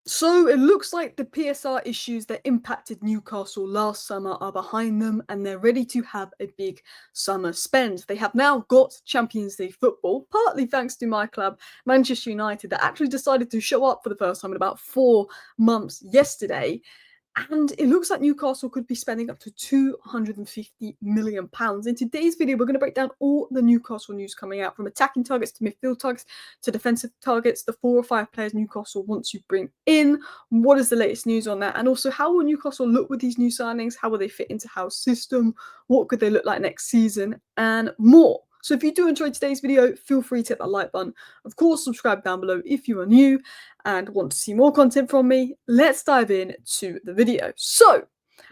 So it looks like the PSR issues that impacted Newcastle last summer are behind them and they're ready to have a big summer spend. They have now got Champions League football, partly thanks to my club, Manchester United, that actually decided to show up for the first time in about 4 months yesterday. And it looks like Newcastle could be spending up to £250 million. In today's video, we're going to break down all the Newcastle news coming out, from attacking targets to midfield targets to defensive targets, the 4 or 5 players Newcastle wants to bring in. What is the latest news on that? And also, how will Newcastle look with these new signings? How will they fit into Howe's system? What could they look like next season? And more. So if you do enjoy today's video, feel free to hit that like button. Of course, subscribe down below if you are new and want to see more content from me. Let's dive in to the video. So,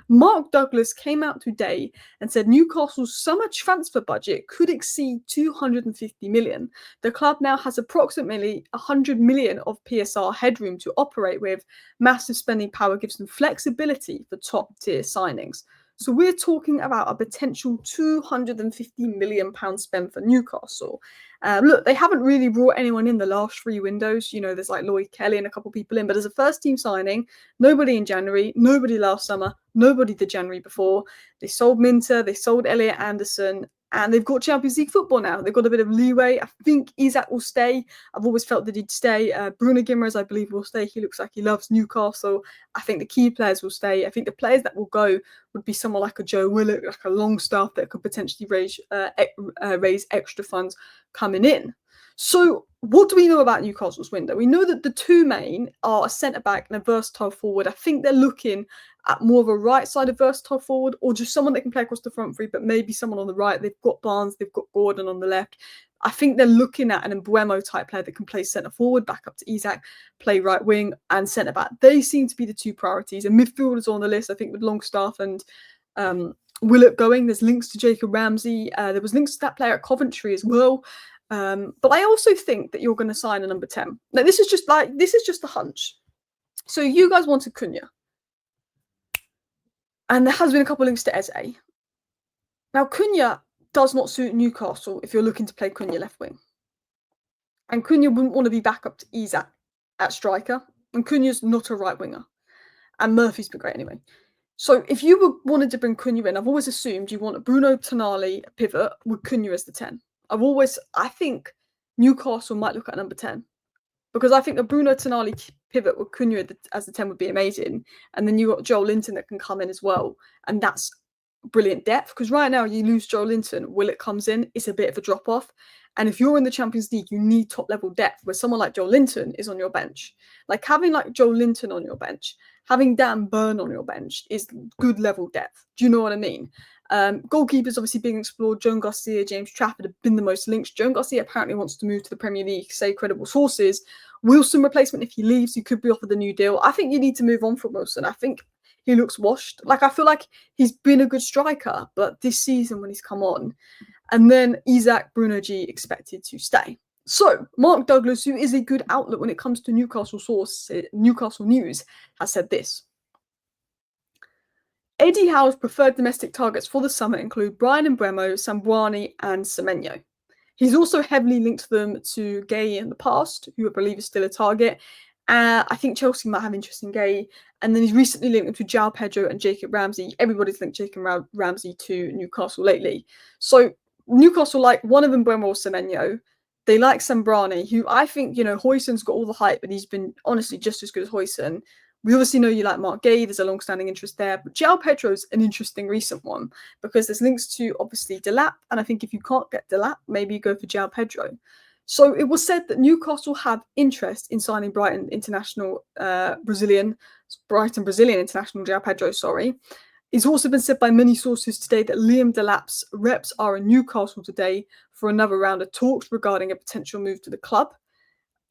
Mark Douglas came out today and said Newcastle's summer transfer budget could exceed 250 million. The club now has approximately 100 million of PSR headroom to operate with. Massive spending power gives them flexibility for top tier signings. So we're talking about a potential £250 million spend for Newcastle. Look, they haven't really brought anyone in the last 3 windows. You know, there's like Lloyd Kelly and a couple of people in, but as a first team signing, nobody in January, nobody last summer, nobody the January before. They sold Minter, they sold Elliot Anderson, and they've got Champions League football now. They've got a bit of leeway. I think Isak will stay. I've always felt that he'd stay. Bruno Guimaraes, I believe, will stay. He looks like he loves Newcastle. I think the key players will stay. I think the players that will go would be someone like a Joe Willock, like a Longstaff that could potentially raise extra funds coming in. So what do we know about Newcastle's window? We know that the two main are a centre-back and a versatile forward. I think they're looking at more of a right-sided versatile forward, or just someone that can play across the front three, but maybe someone on the right. They've got Barnes, they've got Gordon on the left. I think they're looking at an Mbeumo type player that can play centre-forward, back up to Isak, play right wing and centre-back. They seem to be the two priorities. And midfielders on the list, I think, with Longstaff and Willock going. There's links to Jacob Ramsey. There was links to that player at Coventry as well. But I also think that you're going to sign a number 10. Now, this is just a hunch. So you guys wanted Cunha. And there has been a couple of links to Eze. Now, Cunha does not suit Newcastle if you're looking to play Cunha left wing. And Cunha wouldn't want to be back up to Isak at striker. And Cunha's not a right winger. And Murphy's been great anyway. So if you wanted to bring Cunha in, I've always assumed you want a Bruno Tonali pivot with Cunha as the 10. I think Newcastle might look at number 10. Because I think the Bruno Tonali pivot with Cunha as the 10 would be amazing. And then you got Joel Linton that can come in as well. And that's brilliant depth. Because right now you lose Joel Linton, Willock comes in, it's a bit of a drop-off. And if you're in the Champions League, you need top-level depth, where someone like Joel Linton is on your bench. Like having like Joel Linton on your bench, having Dan Burn on your bench is good level depth. Do you know what I mean? Goalkeepers obviously being explored. Joan Garcia, James Trafford have been the most linked. Joan Garcia apparently wants to move to the Premier League, say credible sources. Wilson replacement if he leaves, he could be offered a new deal. I think you need to move on from Wilson. I think he looks washed. Like, I feel like he's been a good striker, but this season when he's come on, and then Isak, Bruno G expected to stay. So Mark Douglas, who is a good outlet when it comes to Newcastle news, has said this. Eddie Howe's preferred domestic targets for the summer include Brian Mbeumo, Sambuani, and Semenyo. He's also heavily linked them to Guehi in the past, who I believe is still a target. I think Chelsea might have interest in Guehi. And then he's recently linked them to Joao Pedro and Jacob Ramsey. Everybody's linked Jacob Ramsey to Newcastle lately. So Newcastle like one of them, Mbeumo or Semenyo. They like Sambrani, who I think, Huijsen's got all the hype, but he's been honestly just as good as Huijsen. We obviously know you like Mark Guehi. There's a long-standing interest there. But Joao Pedro's an interesting recent one because there's links to, obviously, Delap. And I think if you can't get Delap, maybe you go for Joao Pedro. So it was said that Newcastle have interest in signing Brighton Brazilian international Joao Pedro, sorry. It's also been said by many sources today that Liam Delap's reps are in Newcastle today for another round of talks regarding a potential move to the club.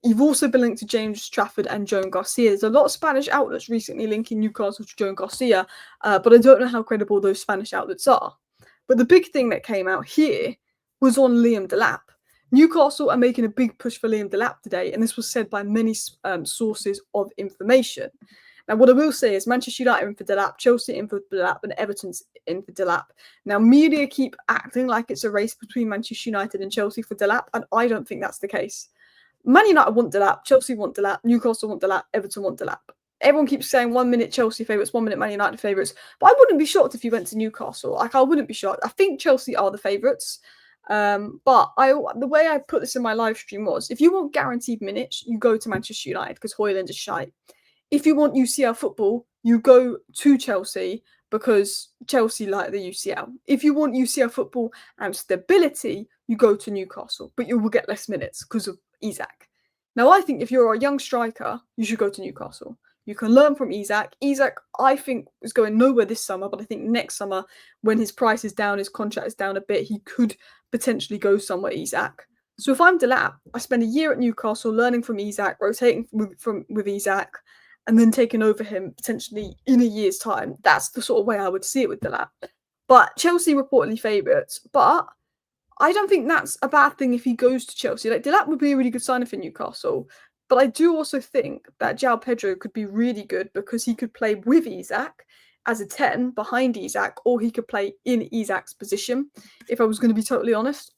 You've also been linked to James Trafford and Joan Garcia. There's a lot of Spanish outlets recently linking Newcastle to Joan Garcia, but I don't know how credible those Spanish outlets are. But the big thing that came out here was on Liam Delap. Newcastle are making a big push for Liam Delap today, and this was said by many sources of information. Now, what I will say is Manchester United in for Delap, Chelsea in for Delap, and Everton's in for Delap. Now, media keep acting like it's a race between Manchester United and Chelsea for Delap, and I don't think that's the case. Man United want Delap, Chelsea want Delap, Newcastle want Delap, Everton want Delap. Everyone keeps saying 1 minute Chelsea favourites, 1 minute Man United favourites. But I wouldn't be shocked if you went to Newcastle. Like, I wouldn't be shocked. I think Chelsea are the favourites. But the way I put this in my live stream was, if you want guaranteed minutes, you go to Manchester United because Højlund is shite. If you want UCL football, you go to Chelsea because Chelsea like the UCL. If you want UCL football and stability, you go to Newcastle, but you will get less minutes because of Isak. Now, I think if you're a young striker, you should go to Newcastle. You can learn from Isak. Isak, I think, is going nowhere this summer, but I think next summer, when his price is down, his contract is down a bit, he could potentially go somewhere, Isak. So if I'm Delap, I spend a year at Newcastle learning from Isak, rotating with Isak, and then taking over him potentially in a year's time. That's the sort of way I would see it with Delap. But Chelsea reportedly favourites, but I don't think that's a bad thing if he goes to Chelsea. Like, Delap would be a really good signing for Newcastle. But I do also think that Joao Pedro could be really good because he could play with Isak as a 10 behind Isak, or he could play in Isak's position, if I was going to be totally honest.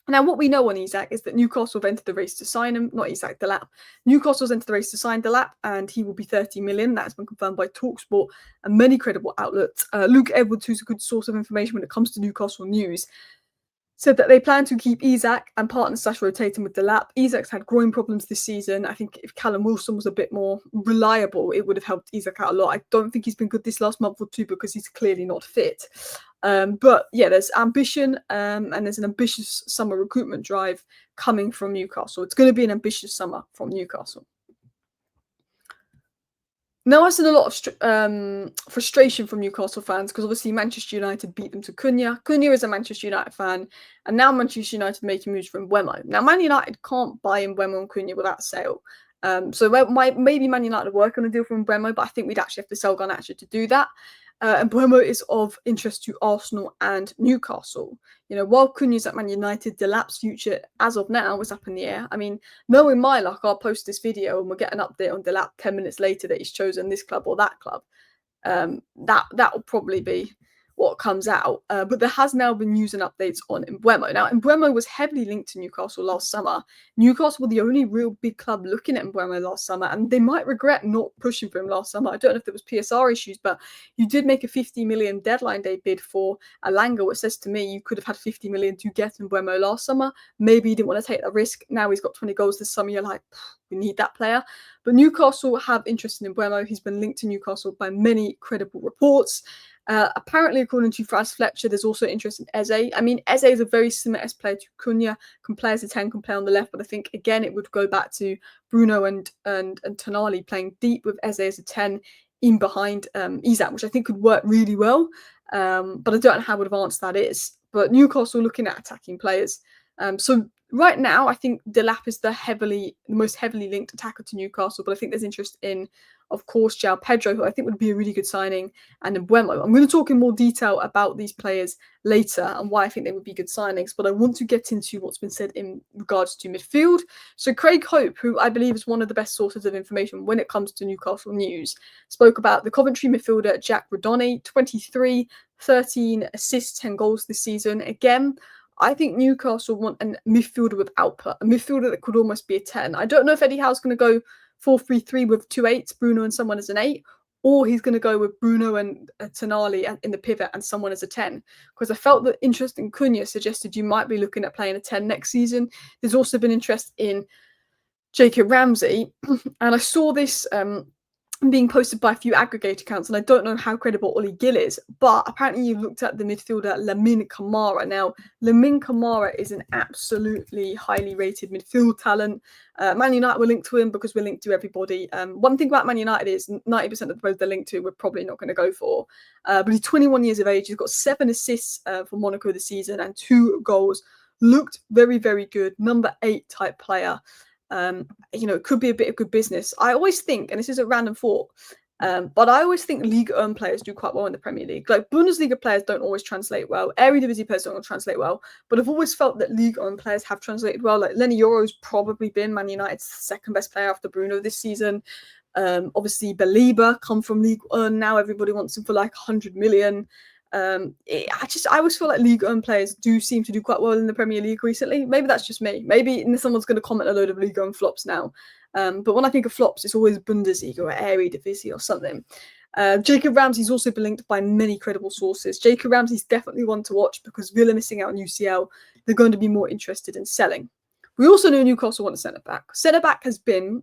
Now, what we know on Isak is that Newcastle have entered the race to sign him, not Isak, Delap. Newcastle's entered the race to sign Delap, and he will be 30 million. That's been confirmed by TalkSport and many credible outlets. Luke Edwards, who's a good source of information when it comes to Newcastle news, said that they plan to keep Isak and partner slash rotating with Delap. Isak's had groin problems this season. I think if Callum Wilson was a bit more reliable, it would have helped Isak out a lot. I don't think he's been good this last month or two because he's clearly not fit. But yeah, there's ambition and there's an ambitious summer recruitment drive coming from Newcastle. It's going to be an ambitious summer from Newcastle. Now, I've seen a lot of frustration from Newcastle fans because obviously Manchester United beat them to Cunha. Cunha is a Manchester United fan, and now Manchester United making moves for Mbeumo. Now, Man United can't buy Mbeumo and Cunha without sale. So maybe Man United are working on a deal for Mbeumo, but I think we'd actually have to sell Garnacho to do that. And Mbeumo is of interest to Arsenal and Newcastle. You know, while Cunha's at Man United, Delap's future, as of now, is up in the air. I mean, knowing my luck, I'll post this video and we'll get an update on Delap 10 minutes later that he's chosen this club or that club. That will probably be what comes out. But there has now been news and updates on Mbeumo. Now, Mbeumo was heavily linked to Newcastle last summer. Newcastle were the only real big club looking at Mbeumo last summer, and they might regret not pushing for him last summer. I don't know if there was PSR issues, but you did make a 50 million deadline day bid for Alanga, which says to me you could have had 50 million to get Mbeumo last summer. Maybe you didn't want to take that risk. Now he's got 20 goals this summer. You're like, we need that player. But Newcastle have interest in Mbeumo. He's been linked to Newcastle by many credible reports. Apparently, according to Franz Fletcher, there's also interest in Eze. I mean, Eze is a very similar player to Cunha, can play as a 10, can play on the left, but I think, again, it would go back to Bruno and Tonali playing deep with Eze as a 10 in behind Isak, which I think could work really well, but I don't know how advanced that is. But Newcastle looking at attacking players. So right now, I think Delap is the most heavily linked attacker to Newcastle, but I think there's interest in, of course, Joao Pedro, who I think would be a really good signing, and Mbeumo. I'm going to talk in more detail about these players later and why I think they would be good signings, but I want to get into what's been said in regards to midfield. So Craig Hope, who I believe is one of the best sources of information when it comes to Newcastle news, spoke about the Coventry midfielder Jack Rodoni, 23, 13 assists, 10 goals this season. Again, I think Newcastle want a midfielder with output, a midfielder that could almost be a 10. I don't know if Eddie Howe's going to go 4-3-3 with 2 8s, Bruno and someone as an 8, or he's going to go with Bruno and Tonali in the pivot and someone as a 10. Because I felt that interest in Cunha suggested you might be looking at playing a 10 next season. There's also been interest in Jacob Ramsey, and I saw this being posted by a few aggregate accounts, and I don't know how credible Ollie Gill is, but apparently you looked at the midfielder Lamine Camara. Now, Lamine Camara is an absolutely highly rated midfield talent. Man United were linked to him because we're linked to everybody. One thing about Man United is 90% of the players they're linked to we're probably not going to go for. But he's 21 years of age. He's got 7 assists for Monaco this season and 2 goals. Looked very, very good. Number 8 type player. It could be a bit of good business. I always think, and this is a random thought, but I always think Ligue 1 players do quite well in the Premier League. Like, Bundesliga players don't always translate well. Eredivisie players don't translate well. But I've always felt that Ligue 1 players have translated well. Like, Lenny Yoro's probably been Man United's second best player after Bruno this season. Obviously, Belieber come from Ligue 1. Now everybody wants him for like 100 million. I always feel like League One players do seem to do quite well in the Premier League recently. Maybe that's just me. Maybe someone's going to comment a load of League One flops now. But when I think of flops, it's always Bundesliga or Eredivisie or something. Jacob Ramsey's also been linked by many credible sources. Jacob Ramsey's definitely one to watch because Villa missing out on UCL. They're going to be more interested in selling. We also know Newcastle want a centre-back. Centre-back has been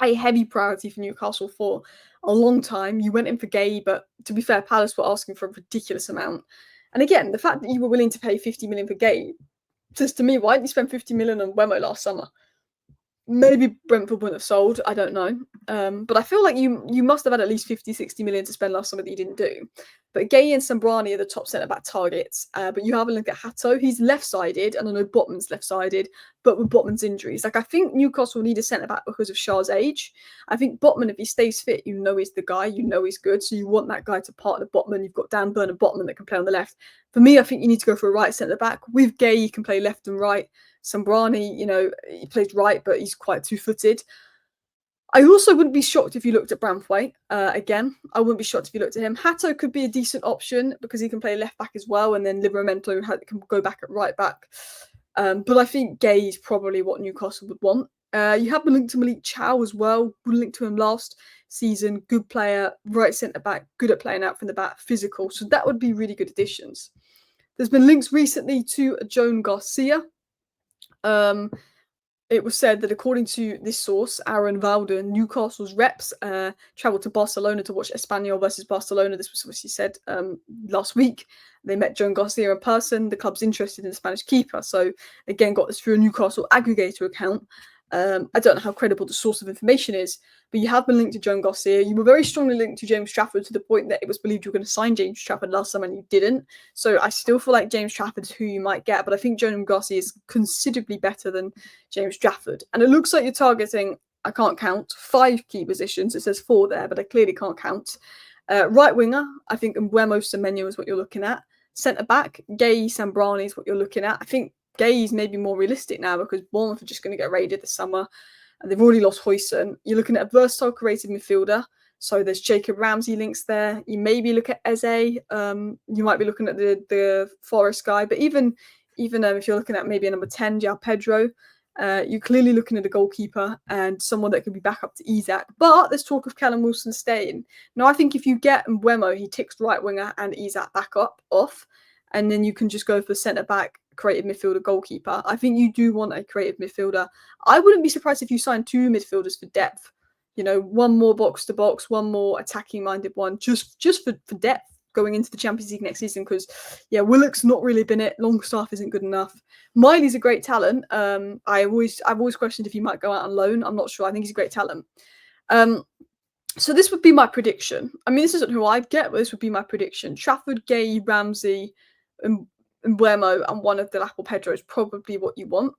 a heavy priority for Newcastle for a long time. You went in for Guehi, but to be fair, Palace were asking for a ridiculous amount. And again, the fact that you were willing to pay 50 million for Guehi says to me, why didn't you spend 50 million on Mbeumo last summer? Maybe Brentford wouldn't have sold, I don't know. But I feel like you must have had at least 50, 60 million to spend last summer that you didn't do. But Guehi and Sembrani are the top centre-back targets. But you have a look at Hato. He's left-sided, and I know Botman's left-sided, but with Botman's injuries. Like, I think Newcastle need a centre-back because of Shah's age. I think Botman, if he stays fit, you know he's the guy. You know he's good. So you want that guy to partner Botman. You've got Dan Burn and Botman that can play on the left. For me, I think you need to go for a right centre-back. With Guehi, you can play left and right. Sembrani, he plays right, but he's quite two-footed. I also wouldn't be shocked if you looked at Branthwaite. Again, I wouldn't be shocked if you looked at him. Hato could be a decent option because he can play left back as well, and then Livramento can go back at right back. But I think Guehi is probably what Newcastle would want. You have been linked to Malik Chow as well. We linked to him last season. Good player, right centre back, good at playing out from the back, physical. So that would be really good additions. There's been links recently to Joan Garcia. It was said that according to this source, Aaron Valden, Newcastle's reps travelled to Barcelona to watch Espanyol versus Barcelona. This was obviously said last week. They met Joan Garcia in person. The club's interested in the Spanish keeper. So again, got this through a Newcastle aggregator account. I don't know how credible the source of information is, but you have been linked to Joan Garcia. You were very strongly linked to James Trafford to the point that it was believed you were going to sign James Trafford last summer and you didn't. So I still feel like James Trafford is who you might get, but I think Joan Garcia is considerably better than James Trafford. And it looks like you're targeting, I can't count, 5 key positions. It says 4 there, but I clearly can't count. Right winger, I think Mbeumo Semenyo is what you're looking at. Centre back, Guehi Sembrani is what you're looking at. I think Guehi is maybe more realistic now because Bournemouth are just going to get raided this summer. And they've already lost Huijsen. You're looking at a versatile creative midfielder. So there's Jacob Ramsey links there. You maybe look at Eze. You might be looking at the Forest guy. But even if you're looking at maybe a number 10, Joao Pedro, you're clearly looking at a goalkeeper and someone that could be back up to Isak. But there's talk of Callum Wilson staying. Now, I think if you get Mbeumo, he ticks right winger and Isak back up off. And then you can just go for centre-back, creative midfielder, goalkeeper. I think you do want a creative midfielder. I wouldn't be surprised if you signed 2 midfielders for depth. One more box-to-box, one more attacking-minded one, just for depth going into the Champions League next season. Because, Willock's not really been it. Longstaff isn't good enough. Miley's a great talent. I've always questioned if he might go out on loan. I'm not sure. I think he's a great talent. So this would be my prediction. I mean, this isn't who I'd get, but this would be my prediction. Trafford, Guehi, Ramsey, Mbeumo, and one of Delap or Pedro is probably what you want.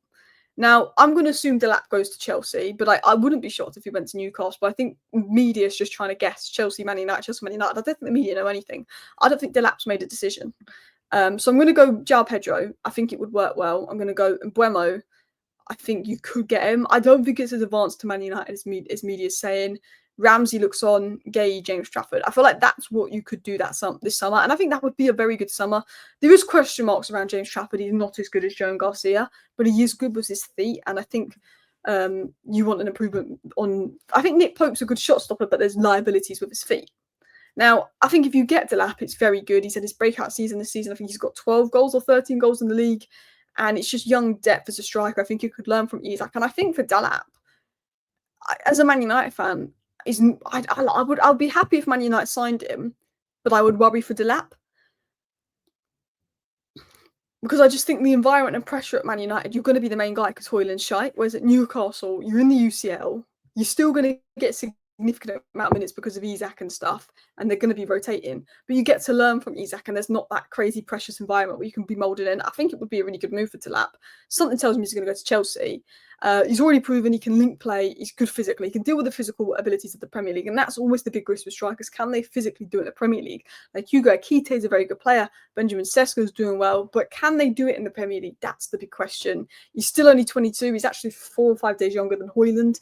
Now, I'm going to assume Delap goes to Chelsea, but I wouldn't be shocked if he went to Newcastle. But I think media is just trying to guess Chelsea, Man United, Chelsea, Man United. I don't think the media know anything. I don't think Delap's made a decision. So I'm going to go Joao Pedro. I think it would work well. I'm going to go Mbeumo. I think you could get him. I don't think it's as advanced to Man United as media is saying. Ramsey looks on, Guehi, James Trafford. I feel like that's what you could do this summer. And I think that would be a very good summer. There is question marks around James Trafford. He's not as good as Joan Garcia, but he is good with his feet. And I think you want an improvement on... I think Nick Pope's a good shot stopper, but there's liabilities with his feet. Now, I think if you get Delap, it's very good. He's had his breakout season this season. I think he's got 12 goals or 13 goals in the league. And it's just young depth as a striker. I think you could learn from Isak. And I think for Delap, as a Man United fan, I'd be happy if Man United signed him, but I would worry for Delap because I just think the environment and pressure at Man United, you're going to be the main guy because Højlund's shite. Whereas at Newcastle, you're in the UCL, you're still going to get significant amount of minutes because of Isak and stuff, and they're going to be rotating. But you get to learn from Isak, and there's not that crazy precious environment where you can be moulded in. I think it would be a really good move for Delap. Something tells me he's going to go to Chelsea. He's already proven he can link play. He's good physically. He can deal with the physical abilities of the Premier League. And that's always the big risk with strikers. Can they physically do it in the Premier League? Like Hugo Ekite is a very good player. Benjamin Sesko's doing well. But can they do it in the Premier League? That's the big question. He's still only 22. He's actually 4 or 5 days younger than Højlund.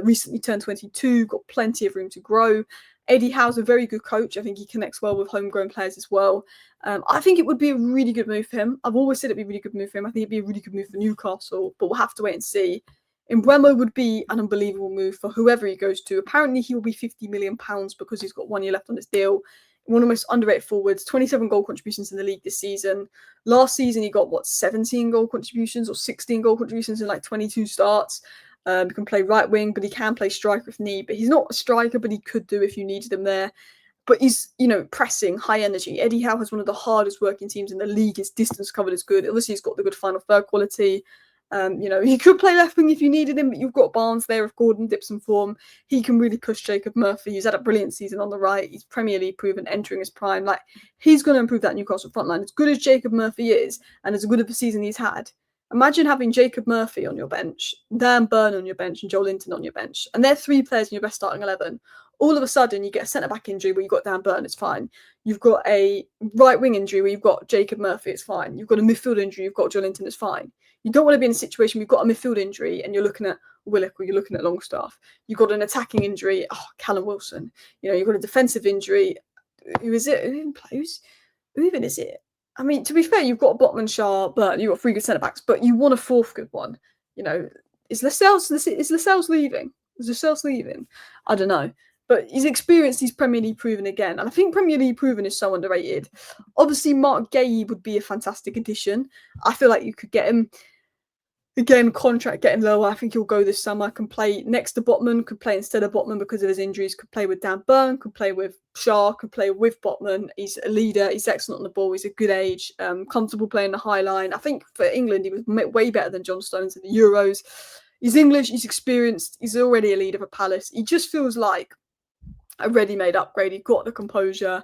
Recently turned 22. Got plenty of room to grow. Eddie Howe's a very good coach. I think he connects well with homegrown players as well. I think it would be a really good move for him. I've always said it'd be a really good move for him. I think it'd be a really good move for Newcastle, but we'll have to wait and see. Mbeumo would be an unbelievable move for whoever he goes to. Apparently, he will be £50 million because he's got 1 year left on his deal. One of the most underrated forwards, 27 goal contributions in the league this season. Last season, he got, 17 goal contributions or 16 goal contributions in like 22 starts. He can play right wing, but he can play striker if need. But he's not a striker, but he could do if you needed him there. But he's, pressing, high energy. Eddie Howe has one of the hardest working teams in the league. His distance covered is good. Obviously, he's got the good final third quality. He could play left wing if you needed him, but you've got Barnes there if Gordon dips in form. He can really push Jacob Murphy. He's had a brilliant season on the right. He's Premier League proven, entering his prime. Like, he's going to improve that Newcastle front line. As good as Jacob Murphy is, and as good of a season he's had, imagine having Jacob Murphy on your bench, Dan Burn on your bench, and Joelinton on your bench. And they're 3 players in your best starting 11. All of a sudden, you get a centre-back injury where you've got Dan Burn, it's fine. You've got a right-wing injury where you've got Jacob Murphy, it's fine. You've got a midfield injury, you've got Joelinton, it's fine. You don't want to be in a situation where you've got a midfield injury and you're looking at Willock or you're looking at Longstaff. You've got an attacking injury, Callum Wilson. You've got a defensive injury. Who is it? Who even plays? Who even is it? I mean, to be fair, you've got Botman, Shaw, but you've got 3 good centre-backs, but you want a 4th good one. Is Lascelles leaving? Is Lascelles leaving? I don't know. But he's experienced, he's Premier League proven again. And I think Premier League proven is so underrated. Obviously, Mark Guehi would be a fantastic addition. I feel like you could get him. Again, contract getting lower. I think he'll go this summer. Can play next to Botman, could play instead of Botman because of his injuries. Could play with Dan Burn, could play with Shaw, could play with Botman. He's a leader. He's excellent on the ball. He's a good age. Comfortable playing the high line. I think for England, he was way better than John Stones in the Euros. He's English. He's experienced. He's already a leader for Palace. He just feels like a ready-made upgrade. He got the composure,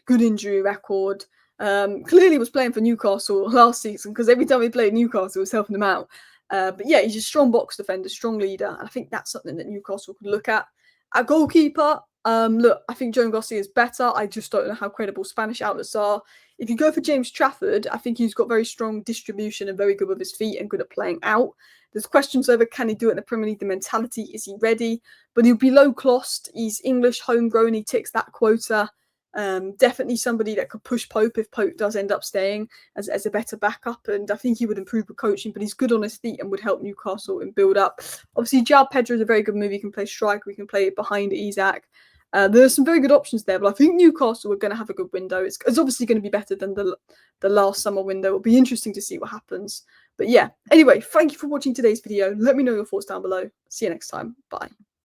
good injury record. Clearly was playing for Newcastle last season because every time he played Newcastle, he was helping them out. But yeah, he's a strong box defender, strong leader. And I think that's something that Newcastle could look at. At goalkeeper, look, I think Joan Garcia is better. I just don't know how credible Spanish outlets are. If you go for James Trafford, I think he's got very strong distribution and very good with his feet and good at playing out. There's questions over can he do it in the Premier League, the mentality, is he ready? But he'll be low cost. He's English, homegrown. He ticks that quota. Definitely somebody that could push Pope if Pope does end up staying as a better backup. And I think he would improve with coaching, but he's good on his feet and would help Newcastle and build up. Obviously, Joao Pedro is a very good move. He can play striker. He can play behind Isaac. There are some very good options there, but I think Newcastle are going to have a good window. It's obviously going to be better than the last summer window. It'll be interesting to see what happens. But yeah, anyway, thank you for watching today's video. Let me know your thoughts down below. See you next time. Bye.